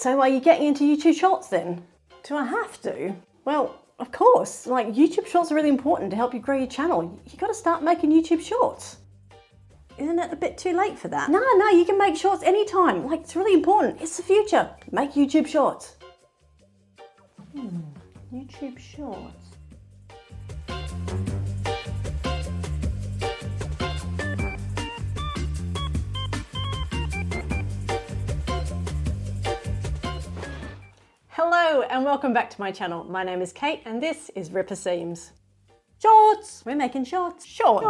So are you getting into YouTube Shorts then? Do I have to? Well, of course. Like, YouTube Shorts are really important to help you grow your channel. You got to start making YouTube Shorts. Isn't it a bit too late for that? No, you can make shorts anytime. Like, it's really important. It's the future. Make YouTube Shorts. YouTube Shorts. Hello and welcome back to my channel. My name is Kate and this is Ripper Seams. Shorts! We're making shorts. Shorts!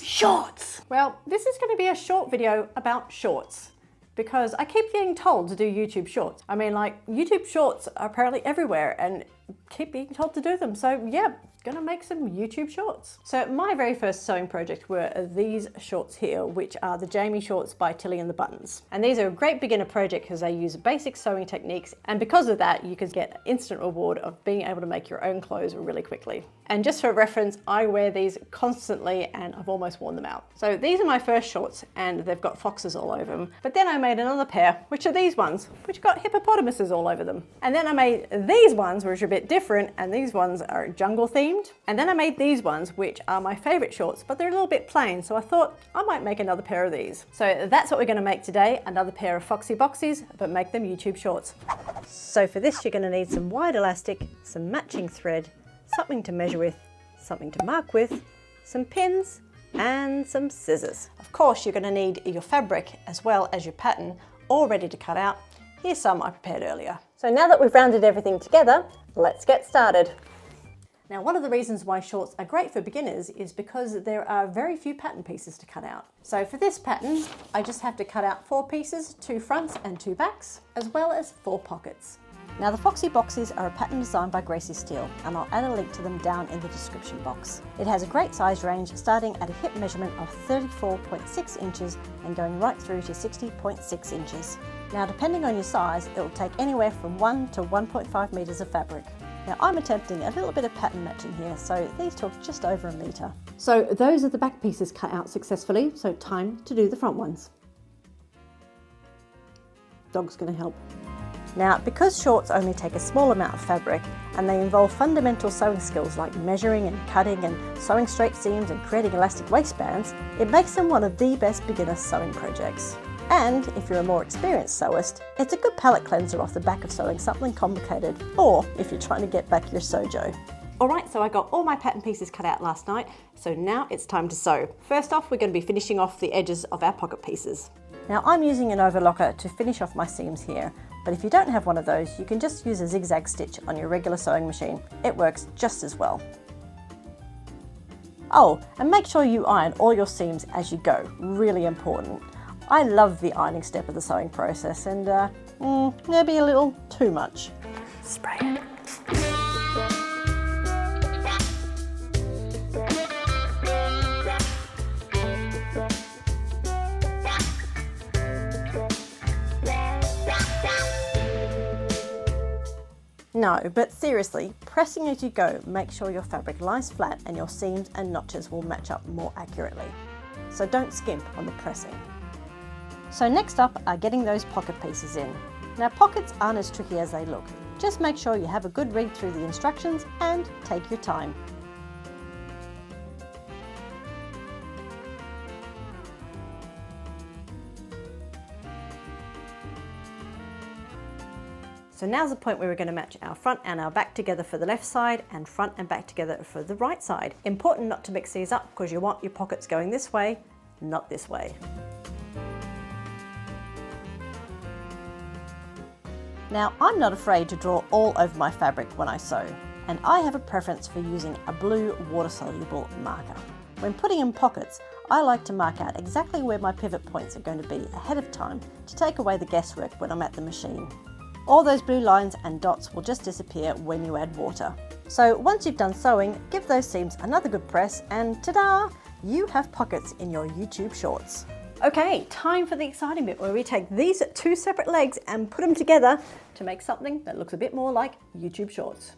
Shorts! Well, this is going to be a short video about shorts because I keep getting told to do YouTube Shorts. I mean, like, YouTube Shorts are apparently everywhere and keep being told to do them. So yeah, gonna make some YouTube Shorts. So my very first sewing project were these shorts here, which are the Jamie shorts by Tilly and the Buttons. And these are a great beginner project because they use basic sewing techniques, and because of that you can get an instant reward of being able to make your own clothes really quickly. And just for reference, I wear these constantly and I've almost worn them out. So these are my first shorts and they've got foxes all over them. But then I made another pair, which are these ones, which got hippopotamuses all over them. And then I made these ones, which are a bit different, and these ones are jungle themed. And then I made these ones, which are my favorite shorts, but they're a little bit plain. So I thought I might make another pair of these. So that's what we're gonna make today, another pair of foxy boxies, but make them YouTube Shorts. So for this, you're gonna need some wide elastic, some matching thread, something to measure with, something to mark with, some pins, and some scissors. Of course, you're going to need your fabric as well as your pattern all ready to cut out. Here's some I prepared earlier. So now that we've rounded everything together, let's get started. Now, one of the reasons why shorts are great for beginners is because there are very few pattern pieces to cut out. So for this pattern, I just have to cut out 4 pieces, 2 fronts and 2 backs, as well as 4 pockets. Now, the Foxy Boxies are a pattern designed by Gracie Steele, and I'll add a link to them down in the description box. It has a great size range starting at a hip measurement of 34.6 inches and going right through to 60.6 inches. Now, depending on your size, it will take anywhere from 1 to 1.5 metres of fabric. Now, I'm attempting a little bit of pattern matching here, so these took just over a metre. So those are the back pieces cut out successfully, so time to do the front ones. Dog's going to help. Now, because shorts only take a small amount of fabric and they involve fundamental sewing skills like measuring and cutting and sewing straight seams and creating elastic waistbands, it makes them one of the best beginner sewing projects. And if you're a more experienced sewist, it's a good palette cleanser off the back of sewing something complicated, or if you're trying to get back your sojo. Alright, so I got all my pattern pieces cut out last night, so now it's time to sew. First off, we're going to be finishing off the edges of our pocket pieces. Now, I'm using an overlocker to finish off my seams here. But if you don't have one of those, you can just use a zigzag stitch on your regular sewing machine. It works just as well. Oh, and make sure you iron all your seams as you go, really important. I love the ironing step of the sewing process and maybe a little too much. Spray it. No, but seriously, pressing as you go, make sure your fabric lies flat and your seams and notches will match up more accurately. So don't skimp on the pressing. So next up are getting those pocket pieces in. Now, pockets aren't as tricky as they look. Just make sure you have a good read through the instructions and take your time. So now's the point where we're going to match our front and our back together for the left side and front and back together for the right side. Important not to mix these up because you want your pockets going this way, not this way. Now, I'm not afraid to draw all over my fabric when I sew, and I have a preference for using a blue water-soluble marker. When putting in pockets, I like to mark out exactly where my pivot points are going to be ahead of time to take away the guesswork when I'm at the machine. All those blue lines and dots will just disappear when you add water. So once you've done sewing, give those seams another good press and ta-da! You have pockets in your YouTube Shorts. Okay, time for the exciting bit where we take these 2 separate legs and put them together to make something that looks a bit more like YouTube Shorts.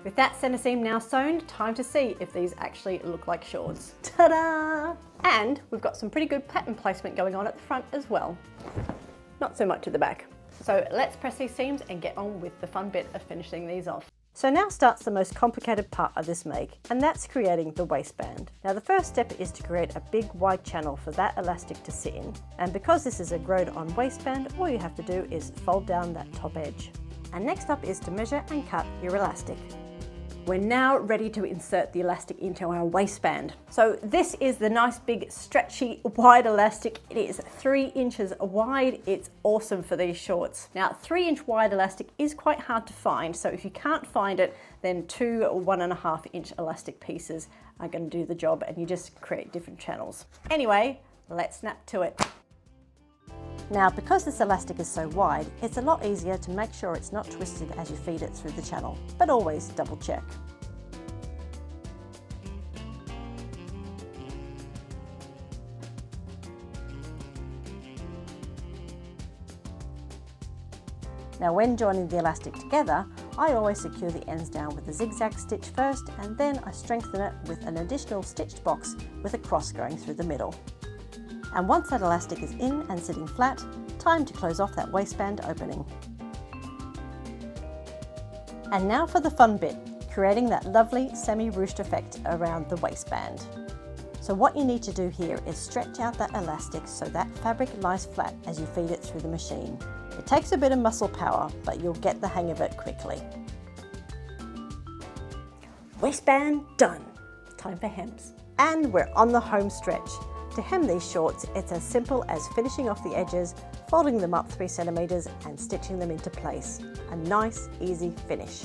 With that center seam now sewn, time to see if these actually look like shorts. Ta-da! And we've got some pretty good pattern placement going on at the front as well. Not so much at the back. So let's press these seams and get on with the fun bit of finishing these off. So now starts the most complicated part of this make, and that's creating the waistband. Now the first step is to create a big wide channel for that elastic to sit in. And because this is a growed-on waistband, all you have to do is fold down that top edge. And next up is to measure and cut your elastic. We're now ready to insert the elastic into our waistband. So this is the nice big stretchy wide elastic. It is 3 inches wide. It's awesome for these shorts. Now 3-inch wide elastic is quite hard to find, so if you can't find it, then 2 1.5-inch elastic pieces are going to do the job, and you just create different channels. Anyway, let's snap to it. Now, because this elastic is so wide, it's a lot easier to make sure it's not twisted as you feed it through the channel, but always double check. Now, when joining the elastic together, I always secure the ends down with a zigzag stitch first, and then I strengthen it with an additional stitched box with a cross going through the middle. And once that elastic is in and sitting flat, time to close off that waistband opening. And now for the fun bit, creating that lovely semi-ruched effect around the waistband. So what you need to do here is stretch out that elastic so that fabric lies flat as you feed it through the machine. It takes a bit of muscle power, but you'll get the hang of it quickly. Waistband done. Time for hems. And we're on the home stretch. To hem these shorts, it's as simple as finishing off the edges, folding them up 3 centimeters and stitching them into place. A nice, easy finish.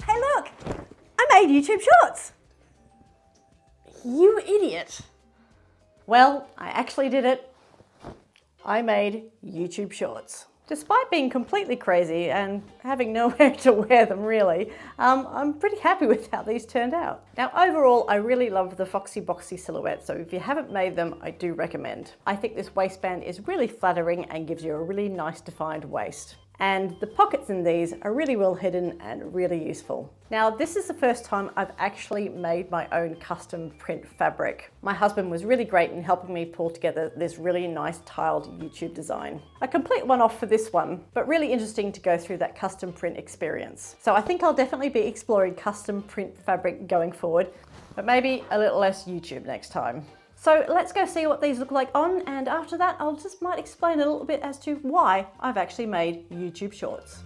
Hey look! I made YouTube shorts! You idiot! Well, I actually did it. I made YouTube shorts. Despite being completely crazy and having nowhere to wear them really, I'm pretty happy with how these turned out. Now overall, I really love the foxy boxy silhouette, so if you haven't made them, I do recommend. I think this waistband is really flattering and gives you a really nice defined waist. And the pockets in these are really well hidden and really useful. Now, this is the first time I've actually made my own custom print fabric. My husband was really great in helping me pull together this really nice tiled YouTube design. A complete one-off for this one, but really interesting to go through that custom print experience. So I think I'll definitely be exploring custom print fabric going forward, but maybe a little less YouTube next time. So let's go see what these look like on, and after that I'll just might explain a little bit as to why I've actually made YouTube shorts.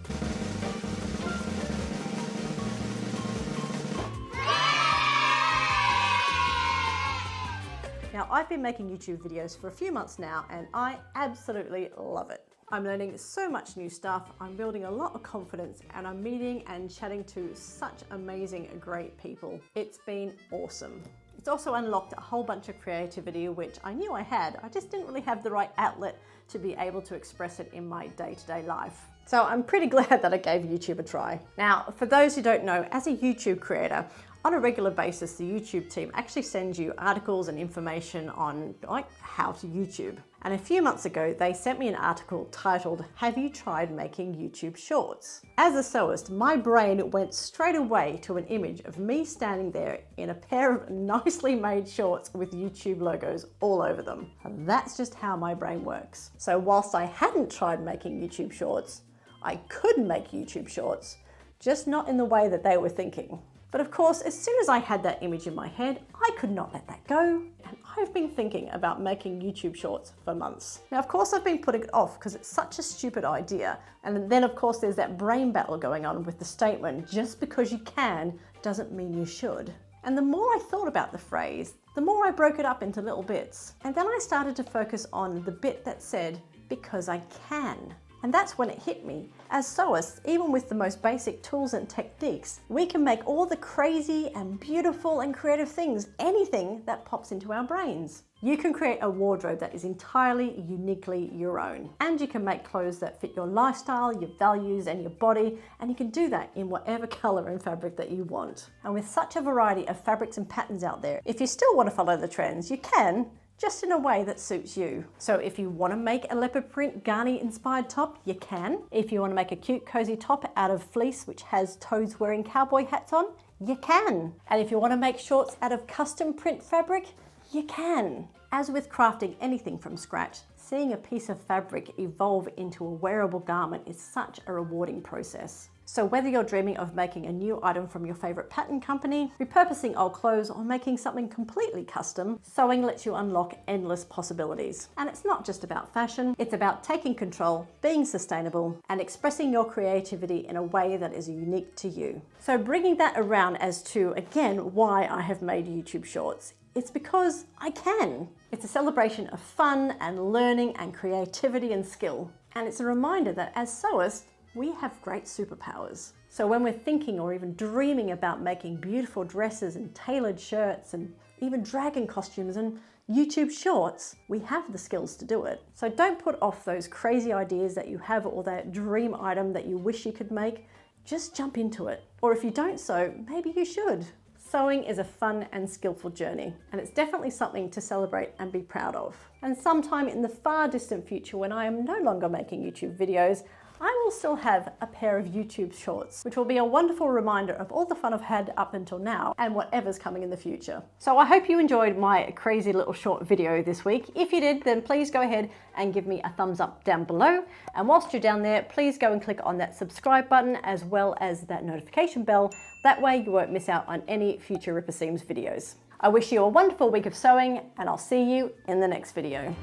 Now I've been making YouTube videos for a few months now and I absolutely love it. I'm learning so much new stuff, I'm building a lot of confidence, and I'm meeting and chatting to such amazing, great people. It's been awesome. It's also unlocked a whole bunch of creativity, which I knew I had. I just didn't really have the right outlet to be able to express it in my day-to-day life. So I'm pretty glad that I gave YouTube a try. Now, for those who don't know, as a YouTube creator, on a regular basis, the YouTube team actually sends you articles and information on like how to YouTube. And a few months ago, they sent me an article titled, "Have you tried making YouTube shorts?" As a sewist, my brain went straight away to an image of me standing there in a pair of nicely made shorts with YouTube logos all over them. And that's just how my brain works. So whilst I hadn't tried making YouTube shorts, I could make YouTube shorts, just not in the way that they were thinking. But of course, as soon as I had that image in my head, I could not let that go. And I've been thinking about making YouTube shorts for months. Now, of course, I've been putting it off because it's such a stupid idea. And then, of course, there's that brain battle going on with the statement, just because you can doesn't mean you should. And the more I thought about the phrase, the more I broke it up into little bits. And then I started to focus on the bit that said, because I can. And that's when it hit me. As sewists, even with the most basic tools and techniques, we can make all the crazy and beautiful and creative things, anything that pops into our brains. You can create a wardrobe that is entirely, uniquely your own. And you can make clothes that fit your lifestyle, your values, and your body, and you can do that in whatever color and fabric that you want. And with such a variety of fabrics and patterns out there, if you still want to follow the trends, you can. just in a way that suits you. So if you want to make a leopard print Garni inspired top, you can. If you want to make a cute cozy top out of fleece which has toads wearing cowboy hats on, you can. And if you want to make shorts out of custom print fabric, you can. As with crafting anything from scratch, seeing a piece of fabric evolve into a wearable garment is such a rewarding process. So whether you're dreaming of making a new item from your favorite pattern company, repurposing old clothes, or making something completely custom, sewing lets you unlock endless possibilities. And it's not just about fashion, it's about taking control, being sustainable, and expressing your creativity in a way that is unique to you. So bringing that around as to, again, why I have made YouTube Shorts. It's because I can. It's a celebration of fun and learning and creativity and skill. And it's a reminder that as sewists, we have great superpowers. So when we're thinking or even dreaming about making beautiful dresses and tailored shirts and even dragon costumes and YouTube shorts, we have the skills to do it. So don't put off those crazy ideas that you have or that dream item that you wish you could make. Just jump into it. Or if you don't sew, maybe you should. Sewing is a fun and skillful journey, and it's definitely something to celebrate and be proud of. And sometime in the far distant future, when I am no longer making YouTube videos, I will still have a pair of YouTube shorts, which will be a wonderful reminder of all the fun I've had up until now and whatever's coming in the future. So I hope you enjoyed my crazy little short video this week. If you did, then please go ahead and give me a thumbs up down below. And whilst you're down there, please go and click on that subscribe button as well as that notification bell. That way you won't miss out on any future Ripper Seams videos. I wish you a wonderful week of sewing, and I'll see you in the next video.